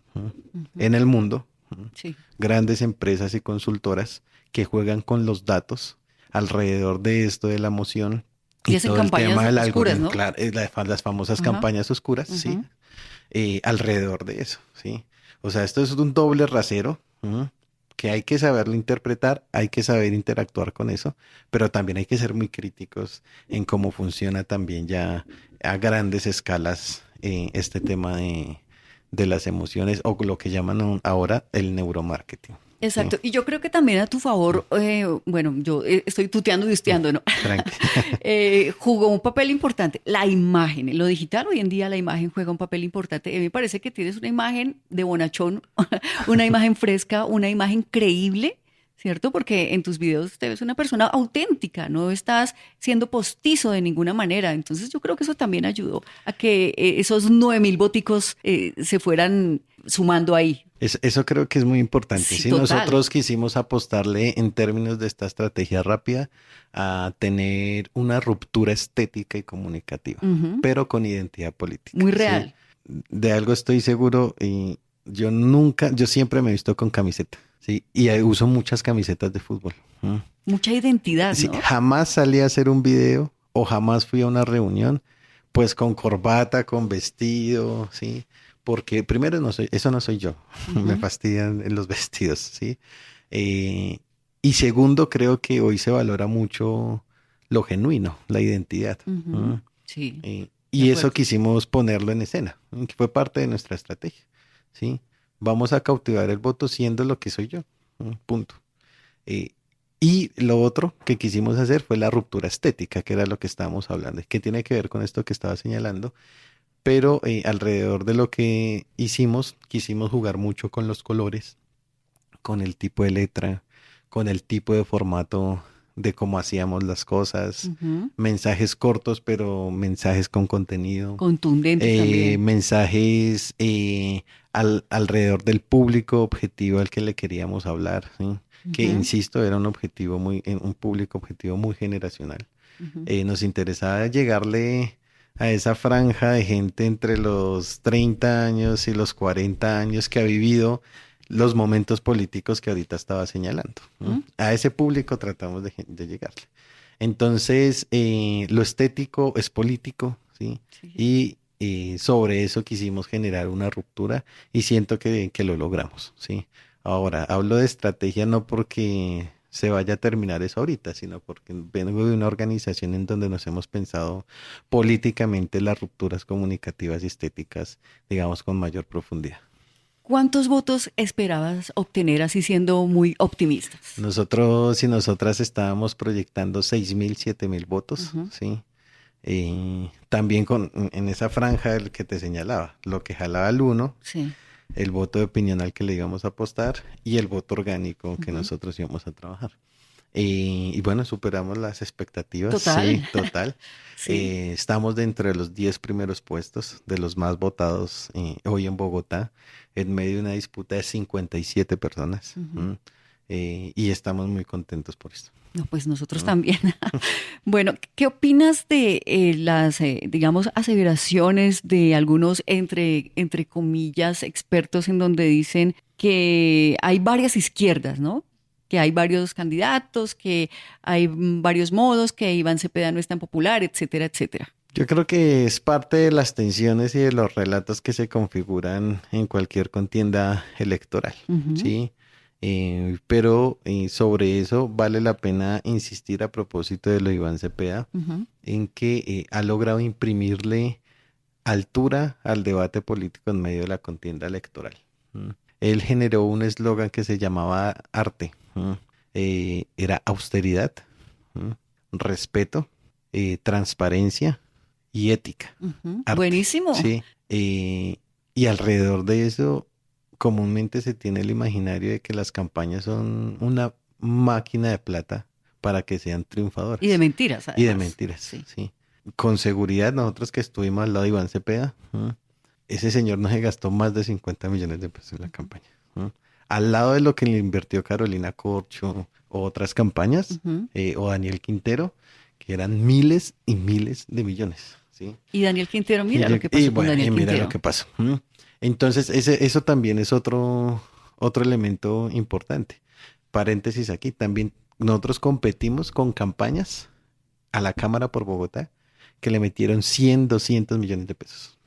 en el mundo, sí. Grandes empresas y consultoras que juegan con los datos alrededor de esto de la emoción y hacen todo el campañas tema del oscuras, algoritmo, ¿no? claro, las famosas campañas oscuras, ¿sí? Alrededor de eso, ¿sí? O sea, esto es un doble rasero, que hay que saberlo interpretar, hay que saber interactuar con eso, pero también hay que ser muy críticos en cómo funciona también ya a grandes escalas este tema de las emociones o lo que llaman ahora el neuromarketing. Exacto, ¿sí? y yo creo que también a tu favor, bueno, yo estoy tuteando y huisteando, ¿no? Jugó un papel importante, la imagen, lo digital hoy en día la imagen juega un papel importante. A mí me parece que tienes una imagen de bonachón, una imagen fresca, una imagen creíble, ¿cierto? Porque en tus videos te ves una persona auténtica, no estás siendo postizo de ninguna manera. Entonces yo creo que eso también ayudó a que esos 9,000 voticos se fueran sumando ahí. Eso creo que es muy importante. Sí, ¿sí? total. Nosotros quisimos apostarle en términos de esta estrategia rápida a tener una ruptura estética y comunicativa, pero con identidad política. Muy real. ¿sí? De algo estoy seguro y yo siempre me he visto con camiseta, ¿sí? Y uso muchas camisetas de fútbol. Mucha identidad, sí, ¿no? Jamás salí a hacer un video o jamás fui a una reunión, pues con corbata, con vestido, ¿sí? Porque primero eso no soy yo, me fastidian los vestidos, ¿sí? Y segundo, creo que hoy se valora mucho lo genuino, la identidad. Sí. Y eso quisimos ponerlo en escena, que fue parte de nuestra estrategia, ¿sí? Vamos a cautivar el voto siendo lo que soy yo, punto. Y lo otro que quisimos hacer fue la ruptura estética, que era lo que estábamos hablando, que tiene que ver con esto que estaba señalando. Pero alrededor de lo que hicimos, quisimos jugar mucho con los colores, con el tipo de letra, con el tipo de formato de cómo hacíamos las cosas, mensajes cortos, pero mensajes con contenido. Contundentes también. Mensajes alrededor del público objetivo al que le queríamos hablar, ¿sí? Que insisto, era un público objetivo muy generacional. Nos interesaba llegarle a esa franja de gente entre los 30 años y los 40 años que ha vivido los momentos políticos que ahorita estaba señalando. A ese público tratamos de llegarle. Entonces, lo estético es político, ¿sí? Y sobre eso quisimos generar una ruptura y siento que lo logramos, ¿sí? Ahora, hablo de estrategia no porque se vaya a terminar eso ahorita, sino porque vengo de una organización en donde nos hemos pensado políticamente las rupturas comunicativas y estéticas, digamos, con mayor profundidad. ¿Cuántos votos esperabas obtener, así siendo muy optimistas? Nosotros y nosotras estábamos proyectando 6.000, 7.000 votos, ¿sí? También en esa franja el que te señalaba, lo que jalaba el uno, Sí. el voto de opinión al que le íbamos a apostar y el voto orgánico que nosotros íbamos a trabajar. Y bueno, superamos las expectativas. Total. Sí, total. Sí. Estamos dentro de los 10 primeros puestos, de los más votados hoy en Bogotá, en medio de una disputa de 57 personas. Y estamos muy contentos por esto. No, pues nosotros también. Bueno, ¿qué opinas de las, digamos, aseveraciones de algunos, entre comillas, expertos en donde dicen que hay varias izquierdas, ¿no? Que hay varios candidatos, que hay varios modos, que Iván Cepeda no es tan popular, etcétera, etcétera? Yo creo que es parte de las tensiones y de los relatos que se configuran en cualquier contienda electoral, ¿sí? Pero sobre eso vale la pena insistir a propósito de lo de Iván Cepeda, en que ha logrado imprimirle altura al debate político en medio de la contienda electoral. Él generó un eslogan que se llamaba arte. Era austeridad, respeto, transparencia y ética. Arte. Buenísimo. Sí. Y alrededor de eso comúnmente se tiene el imaginario de que las campañas son una máquina de plata para que sean triunfadoras. Y de mentiras, además. Y de mentiras, sí. Con seguridad, nosotros que estuvimos al lado de Iván Cepeda, ese señor no se gastó más de 50 millones de pesos en la campaña. Al lado de lo que le invirtió Carolina Corcho o otras campañas, o Daniel Quintero, que eran miles y miles de millones. ¿Sí? Y Daniel Quintero, mira lo que pasó con Daniel Quintero. Mira lo que pasó. Entonces, eso también es otro elemento importante. Paréntesis aquí, también nosotros competimos con campañas a la Cámara por Bogotá que le metieron 100, 200 millones de pesos.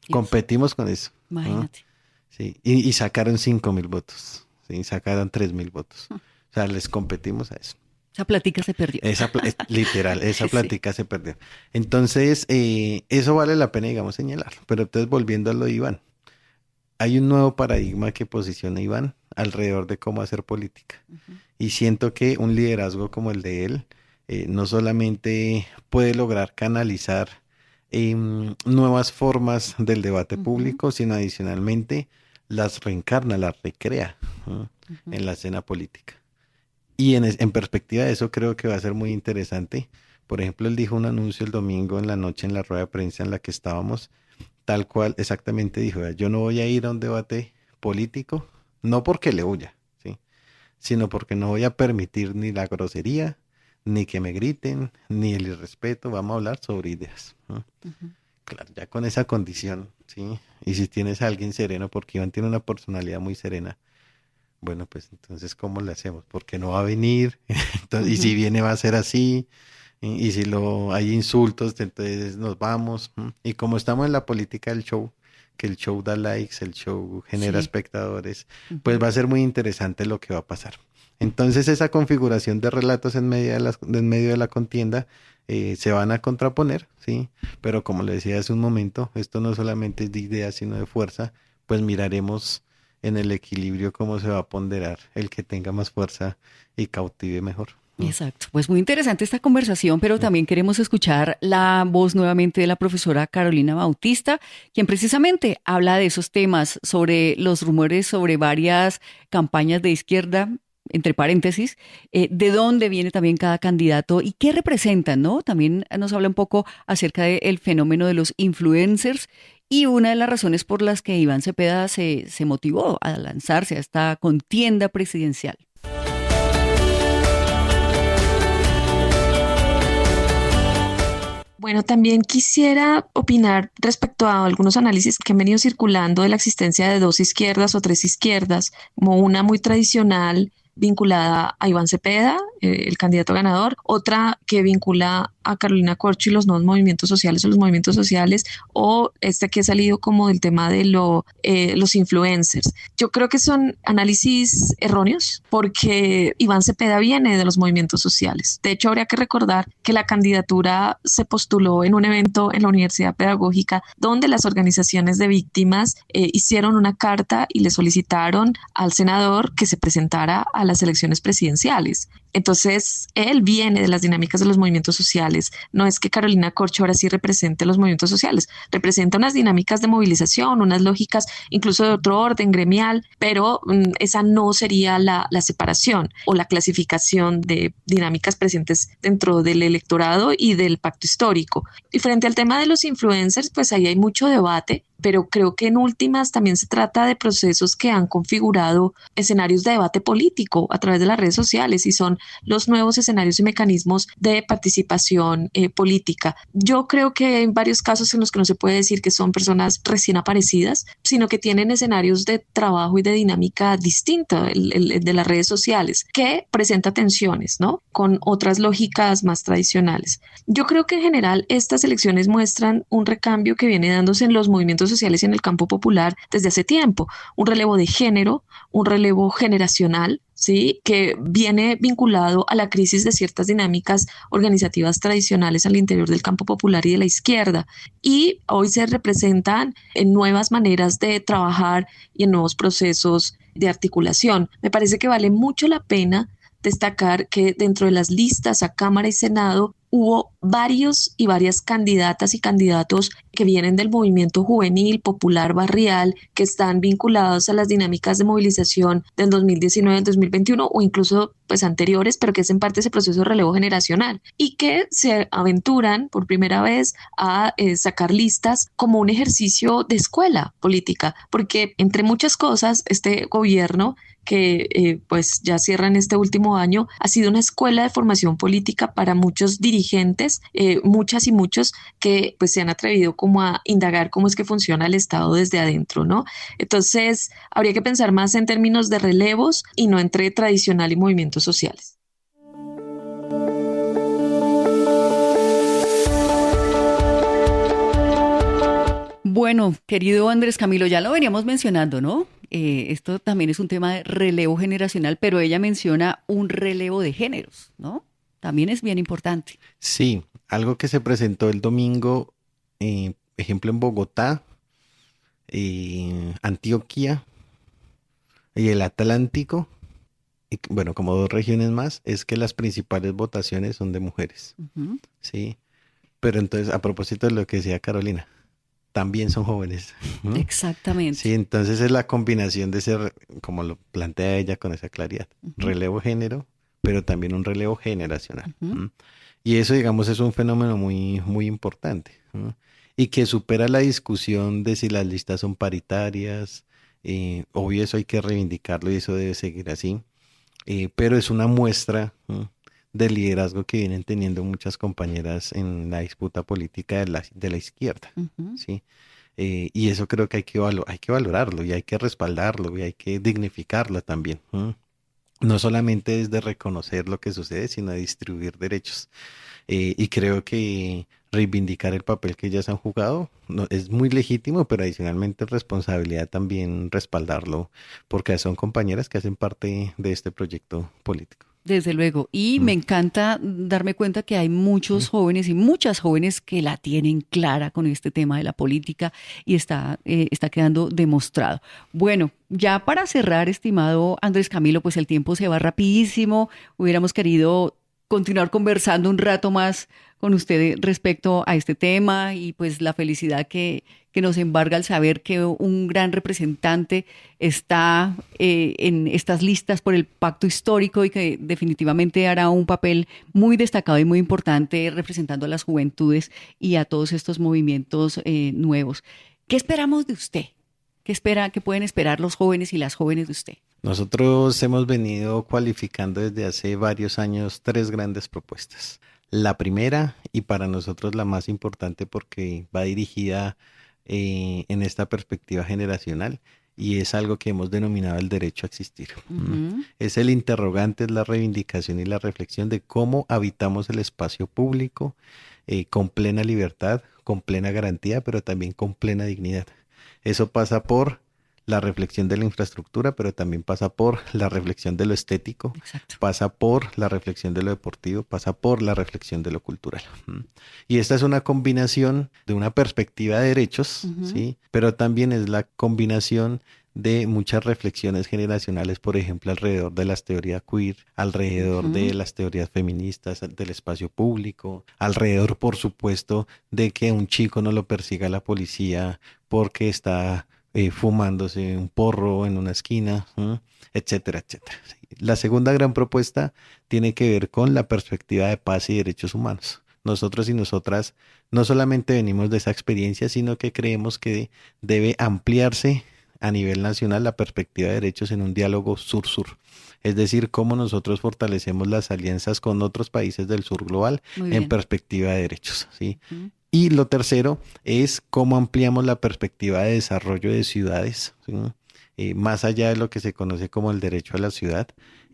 Competimos con eso. Imagínate. Sí, y sacaron 5.000 votos. Sí, sacaron 3.000 votos. O sea, les competimos a eso. Esa plática se perdió. Literal, esa plática se perdió. Entonces, eso vale la pena, digamos, señalarlo. Pero entonces, volviendo a lo de Iván, hay un nuevo paradigma que posiciona a Iván alrededor de cómo hacer política. Y siento que un liderazgo como el de él no solamente puede lograr canalizar nuevas formas del debate público, sino adicionalmente las reencarna, las recrea en la escena política. Y en perspectiva de eso creo que va a ser muy interesante. Por ejemplo, él dijo un anuncio el domingo en la noche en la rueda de prensa en la que estábamos, tal cual exactamente dijo, yo no voy a ir a un debate político, no porque le huya, ¿sí? Sino porque no voy a permitir ni la grosería, ni que me griten, ni el irrespeto, vamos a hablar sobre ideas. Claro, ya con esa condición, ¿sí? Y si tienes a alguien sereno, porque Iván tiene una personalidad muy serena, bueno, pues entonces, ¿cómo le hacemos? Porque no va a venir, entonces, y si viene va a ser así, y si hay insultos, entonces nos vamos. Y como estamos en la política del show, que el show da likes, el show genera espectadores, pues va a ser muy interesante lo que va a pasar. Entonces esa configuración de relatos en medio de la contienda se van a contraponer, ¿sí? Pero como le decía hace un momento, esto no solamente es de ideas, sino de fuerza, pues miraremos en el equilibrio cómo se va a ponderar el que tenga más fuerza y cautive mejor. Exacto, pues muy interesante esta conversación, pero también queremos escuchar la voz nuevamente de la profesora Carolina Bautista, quien precisamente habla de esos temas, sobre los rumores sobre varias campañas de izquierda, entre paréntesis, de dónde viene también cada candidato y qué representan, ¿no? También nos habla un poco acerca del fenómeno de los influencers y una de las razones por las que Iván Cepeda se motivó a lanzarse a esta contienda presidencial. Bueno, también quisiera opinar respecto a algunos análisis que han venido circulando de la existencia de dos izquierdas o tres izquierdas, como una muy tradicional vinculada a Iván Cepeda, el candidato ganador, otra que vincula a Carolina Corcho y los nuevos movimientos sociales o los movimientos sociales, o esta que ha salido como del tema de los influencers. Yo creo que son análisis erróneos porque Iván Cepeda viene de los movimientos sociales. De hecho, habría que recordar que la candidatura se postuló en un evento en la Universidad Pedagógica donde las organizaciones de víctimas hicieron una carta y le solicitaron al senador que se presentara a las elecciones presidenciales. Entonces, él viene de las dinámicas de los movimientos sociales. No es que Carolina Corcho ahora sí represente los movimientos sociales, representa unas dinámicas de movilización, unas lógicas incluso de otro orden gremial, pero esa no sería la separación o la clasificación de dinámicas presentes dentro del electorado y del pacto histórico. Y frente al tema de los influencers, pues ahí hay mucho debate, pero creo que en últimas también se trata de procesos que han configurado escenarios de debate político a través de las redes sociales y son los nuevos escenarios y mecanismos de participación política. Yo creo que hay varios casos en los que no se puede decir que son personas recién aparecidas, sino que tienen escenarios de trabajo y de dinámica distinta el de las redes sociales, que presenta tensiones, ¿no?, con otras lógicas más tradicionales. Yo creo que en general estas elecciones muestran un recambio que viene dándose en los movimientos sociales y en el campo popular desde hace tiempo, un relevo de género, un relevo generacional, ¿sí?, que viene vinculado a la crisis de ciertas dinámicas organizativas tradicionales al interior del campo popular y de la izquierda. Y hoy se representan en nuevas maneras de trabajar y en nuevos procesos de articulación. Me parece que vale mucho la pena destacar que dentro de las listas a Cámara y Senado hubo varios y varias candidatas y candidatos que vienen del movimiento juvenil, popular, barrial, que están vinculados a las dinámicas de movilización del 2019, del 2021 o incluso pues anteriores, pero que es en parte ese proceso de relevo generacional y que se aventuran por primera vez a sacar listas como un ejercicio de escuela política, porque entre muchas cosas este gobierno que pues ya cierra en este último año, ha sido una escuela de formación política para muchos dirigentes, muchas y muchos que pues se han atrevido como a indagar cómo es que funciona el Estado desde adentro, ¿no? Entonces, habría que pensar más en términos de relevos y no entre tradicional y movimientos sociales. Bueno, querido Andrés Camilo, ya lo veníamos mencionando, ¿no? Esto también es un tema de relevo generacional, pero ella menciona un relevo de géneros, ¿no? También es bien importante. Sí, algo que se presentó el domingo, ejemplo en Bogotá, Antioquia y el Atlántico, y bueno, como 2 regiones más, es que las principales votaciones son de mujeres. Uh-huh. Sí, pero entonces, a propósito de lo que decía Carolina, también son jóvenes. ¿Mm? Exactamente. Sí, entonces es la combinación de ser, como lo plantea ella con esa claridad, relevo género, pero también un relevo generacional. Uh-huh. Y eso, digamos, es un fenómeno muy, muy importante, ¿no? Y que supera la discusión de si las listas son paritarias. Obvio, eso hay que reivindicarlo y eso debe seguir así. Pero es una muestra, ¿no?, del liderazgo que vienen teniendo muchas compañeras en la disputa política de la izquierda. Uh-huh. ¿Sí? Y eso creo que hay que valorarlo y hay que respaldarlo y hay que dignificarlo también. No solamente es de reconocer lo que sucede, sino de distribuir derechos. Y creo que reivindicar el papel que ellas han jugado es muy legítimo, pero adicionalmente responsabilidad también respaldarlo, porque son compañeras que hacen parte de este proyecto político. Desde luego. Y me encanta darme cuenta que hay muchos jóvenes y muchas jóvenes que la tienen clara con este tema de la política y está quedando demostrado. Bueno, ya para cerrar, estimado Andrés Camilo, pues el tiempo se va rapidísimo. Hubiéramos querido continuar conversando un rato más con usted respecto a este tema y pues la felicidad que nos embarga al saber que un gran representante está en estas listas por el pacto histórico y que definitivamente hará un papel muy destacado y muy importante representando a las juventudes y a todos estos movimientos nuevos. ¿Qué esperamos de usted? ¿Qué pueden esperar los jóvenes y las jóvenes de usted? Nosotros hemos venido cualificando desde hace varios años 3 grandes propuestas. La primera, y para nosotros la más importante porque va dirigida en esta perspectiva generacional, y es algo que hemos denominado el derecho a existir. Es el interrogante, es la reivindicación y la reflexión de cómo habitamos el espacio público con plena libertad, con plena garantía, pero también con plena dignidad. Eso pasa por la reflexión de la infraestructura, pero también pasa por la reflexión de lo estético, Exacto. pasa por la reflexión de lo deportivo, pasa por la reflexión de lo cultural. Y esta es una combinación de una perspectiva de derechos, ¿sí? Pero también es la combinación de muchas reflexiones generacionales, por ejemplo, alrededor de las teorías queer, alrededor de las teorías feministas, del espacio público, alrededor, por supuesto, de que un chico no lo persiga la policía porque está fumándose un porro en una esquina, etcétera, etcétera. La segunda gran propuesta tiene que ver con la perspectiva de paz y derechos humanos. Nosotros y nosotras no solamente venimos de esa experiencia, sino que creemos que debe ampliarse a nivel nacional la perspectiva de derechos en un diálogo sur-sur. Es decir, cómo nosotros fortalecemos las alianzas con otros países del sur global en perspectiva de derechos, ¿sí? Y lo tercero es cómo ampliamos la perspectiva de desarrollo de ciudades, ¿sí? Más allá de lo que se conoce como el derecho a la ciudad,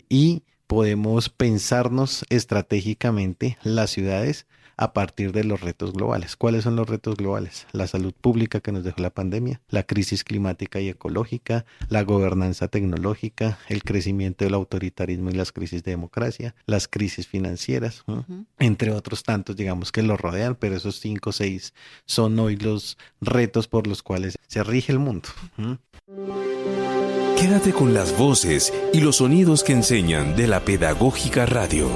y podemos pensarnos estratégicamente las ciudades a partir de los retos globales. ¿Cuáles son los retos globales? La salud pública que nos dejó la pandemia, la crisis climática y ecológica, la gobernanza tecnológica, el crecimiento del autoritarismo y las crisis de democracia, las crisis financieras, entre otros tantos, digamos, que los rodean, pero esos 5 o 6 son hoy los retos por los cuales se rige el mundo. Quédate con las voces y los sonidos que enseñan de la Pedagógica Radio.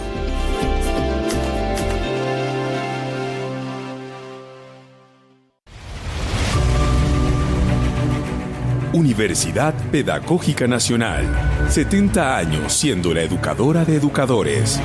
Universidad Pedagógica Nacional. 70 años siendo la educadora de educadores.